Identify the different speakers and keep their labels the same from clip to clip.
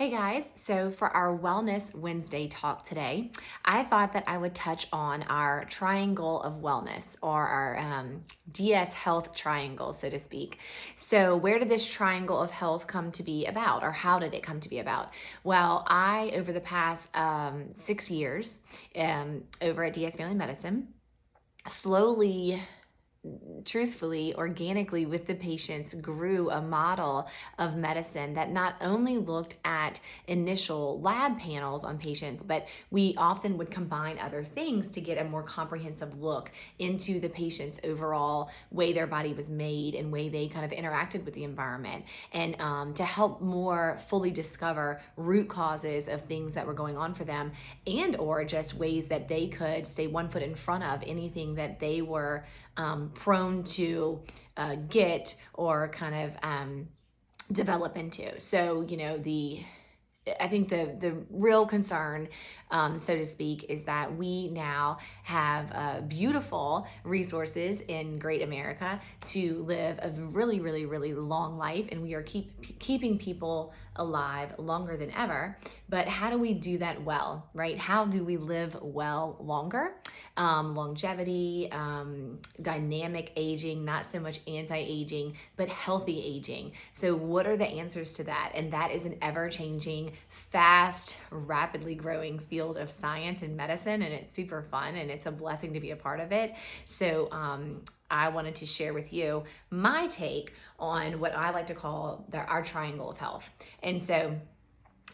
Speaker 1: Hey guys, so for our Wellness Wednesday talk today, I thought that I would touch on our triangle of wellness or our DS health triangle, so to speak. So, where did this triangle of health come to be about, or how did it come to be about? Well, over the past 6 years over at DS Family Medicine, slowly truthfully, organically with the patients, grew a model of medicine that not only looked at initial lab panels on patients, but we often would combine other things to get a more comprehensive look into the patient's overall way their body was made and way they kind of interacted with the environment, and to help more fully discover root causes of things that were going on for them, and or just ways that they could stay 1 foot in front of anything that they were prone to get or kind of develop into. So, I think the real concern, so to speak, is that we now have beautiful resources in great America to live a really, really, really long life, and we are keeping people alive longer than ever. But how do we do that well, right? How do we live well longer? Longevity, dynamic aging, not so much anti-aging, but healthy aging. So what are the answers to that? And that is an ever-changing, fast, rapidly growing field of science and medicine, and it's super fun, and it's a blessing to be a part of it. So I wanted to share with you my take on what I like to call our triangle of health. And so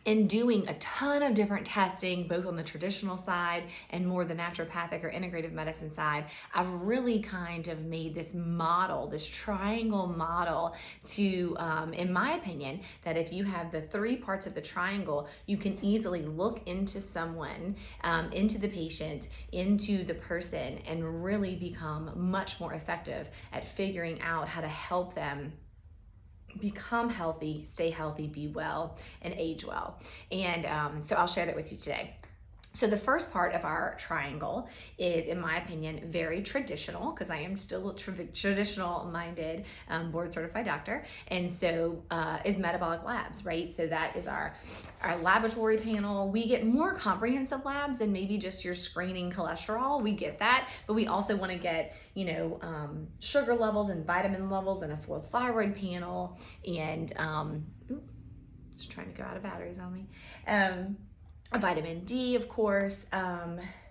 Speaker 1: in doing a ton of different testing, both on the traditional side and more the naturopathic or integrative medicine side, I've really kind of made this model, this triangle model to, in my opinion, that if you have the three parts of the triangle, you can easily look into someone, into the patient, into the person, and really become much more effective at figuring out how to help them become healthy, stay healthy, be well, and age well. And so I'll share that with you today. So the first part of our triangle is, in my opinion, very traditional, because I am still a traditional-minded board-certified doctor, and so is metabolic labs, right? So that is our laboratory panel. We get more comprehensive labs than maybe just your screening cholesterol. We get that, but we also want to get, sugar levels and vitamin levels, and a full thyroid panel, and it's trying to go out of batteries on me. Vitamin D, of course,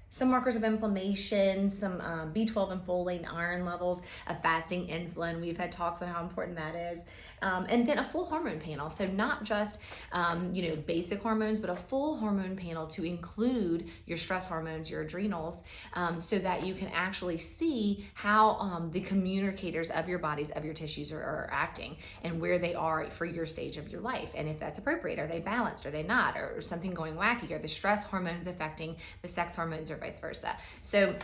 Speaker 1: some markers of inflammation, some B12 and folate and iron levels, a fasting insulin. We've had talks on how important that is. And then a full hormone panel. So not just, basic hormones, but a full hormone panel to include your stress hormones, your adrenals, so that you can actually see how the communicators of your bodies, of your tissues are acting, and where they are for your stage of your life. And if that's appropriate, are they balanced? Are they not? Or something going wacky? Are the stress hormones affecting the sex hormones, or vice versa? So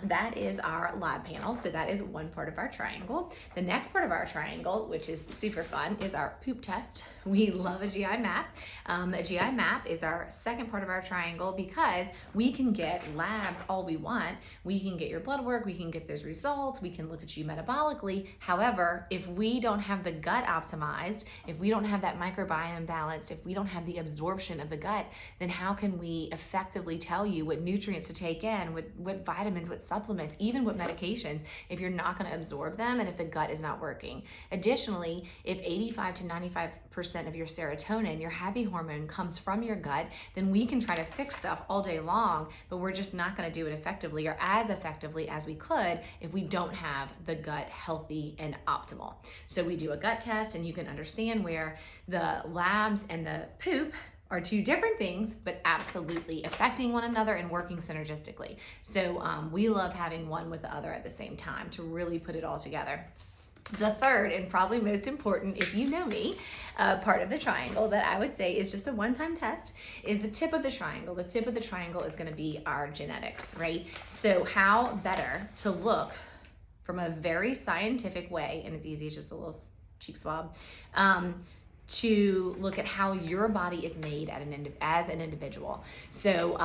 Speaker 1: that is our lab panel. So that is one part of our triangle. The next part of our triangle, which is super fun, is our poop test. We love a GI map. A GI map is our second part of our triangle, because we can get labs all we want. We can get your blood work, we can get those results, we can look at you metabolically. However, if we don't have the gut optimized, if we don't have that microbiome balanced, if we don't have the absorption of the gut, then how can we effectively tell you what nutrients to take in, what vitamins, what supplements, even what medications, if you're not going to absorb them and if the gut is not working? Additionally, if 85 to 95% of your serotonin, your happy hormone, comes from your gut, then we can try to fix stuff all day long, but we're just not going to do it effectively, or as effectively as we could, if we don't have the gut healthy and optimal. So we do a gut test, and you can understand where the labs and the poop are two different things, but absolutely affecting one another and working synergistically. So we love having one with the other at the same time to really put it all together. The third, and probably most important, if you know me, part of the triangle that I would say is just a one-time test, is the tip of the triangle. The tip of the triangle is going to be our genetics, right? So how better to look from a very scientific way, and it's easy, it's just a little cheek swab, to look at how your body is made as an individual. So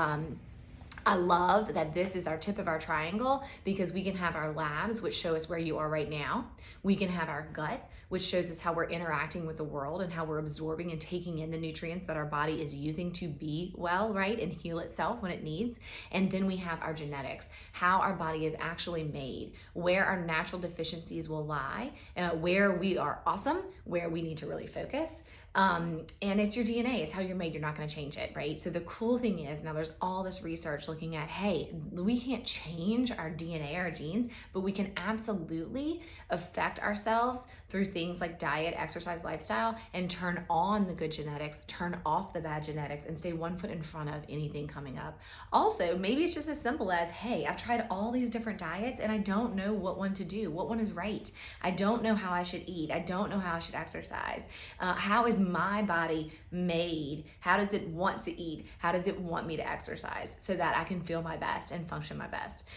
Speaker 1: I love that this is our tip of our triangle because we can have our labs, which show us where you are right now. We can have our gut, which shows us how we're interacting with the world and how we're absorbing and taking in the nutrients that our body is using to be well, right, and heal itself when it needs. And then we have our genetics, how our body is actually made, where our natural deficiencies will lie, where we are awesome, where we need to really focus. And it's your DNA, it's how you're made, you're not gonna change it, right? So the cool thing is now there's all this research looking at, hey, we can't change our DNA, our genes, but we can absolutely affect ourselves through things like diet, exercise, lifestyle, and turn on the good genetics, turn off the bad genetics, and stay 1 foot in front of anything coming up. Also, maybe it's just as simple as, hey, I've tried all these different diets and I don't know what one to do, what one is right. I don't know how I should eat. I don't know how I should exercise. How is my body made? How does it want to eat? How does it want me to exercise so that I can feel my best and function my best?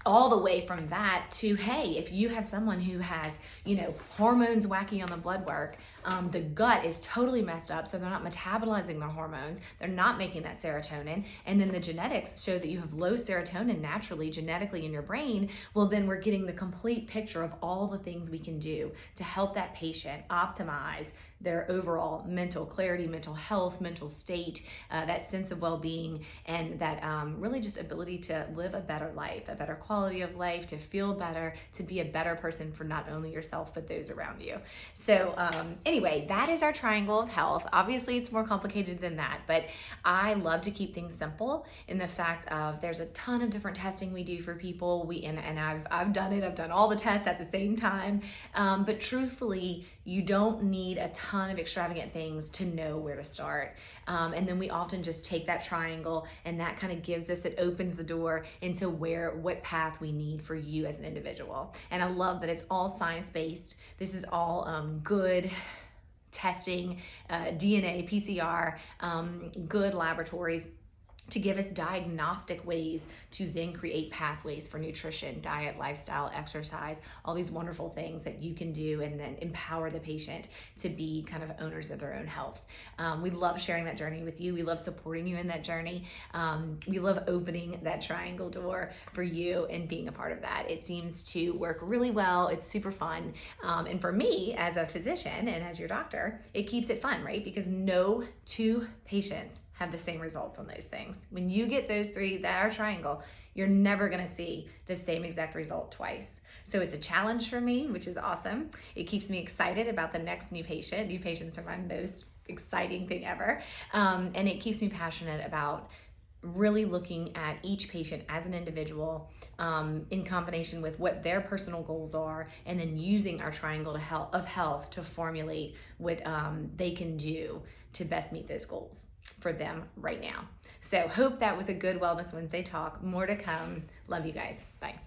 Speaker 1: All the way from that to, hey, if you have someone who has, hormones wacky on the blood work, the gut is totally messed up, so they're not metabolizing their hormones, they're not making that serotonin, and then the genetics show that you have low serotonin naturally, genetically in your brain, well, then we're getting the complete picture of all the things we can do to help that patient optimize their overall mental clarity, mental health, mental state, that sense of well-being, and that really just ability to live a better life, a better quality of life, to feel better, to be a better person for not only yourself, but those around you. So anyway, that is our triangle of health. Obviously, it's more complicated than that, but I love to keep things simple in the fact of there's a ton of different testing we do for people. And I've done it. I've done all the tests at the same time. But truthfully, you don't need a ton of extravagant things to know where to start. And then we often just take that triangle and that kind of gives us, it opens the door into what path we need for you as an individual. And I love that it's all science-based. This is all good testing, DNA, PCR, good laboratories to give us diagnostic ways to then create pathways for nutrition, diet, lifestyle, exercise, all these wonderful things that you can do and then empower the patient to be kind of owners of their own health. We love sharing that journey with you. We love supporting you in that journey. We love opening that triangle door for you and being a part of that. It seems to work really well. It's super fun. And for me as a physician and as your doctor, it keeps it fun, right? Because no two patients have the same results on those things. When you get those three that are triangle, you're never gonna see the same exact result twice. So it's a challenge for me, which is awesome. It keeps me excited about the next new patient. New patients are my most exciting thing ever. And it keeps me passionate about really looking at each patient as an individual in combination with what their personal goals are, and then using our triangle of health to formulate what they can do to best meet those goals for them right now. So hope that was a good Wellness Wednesday talk. More to come. Love you guys. Bye.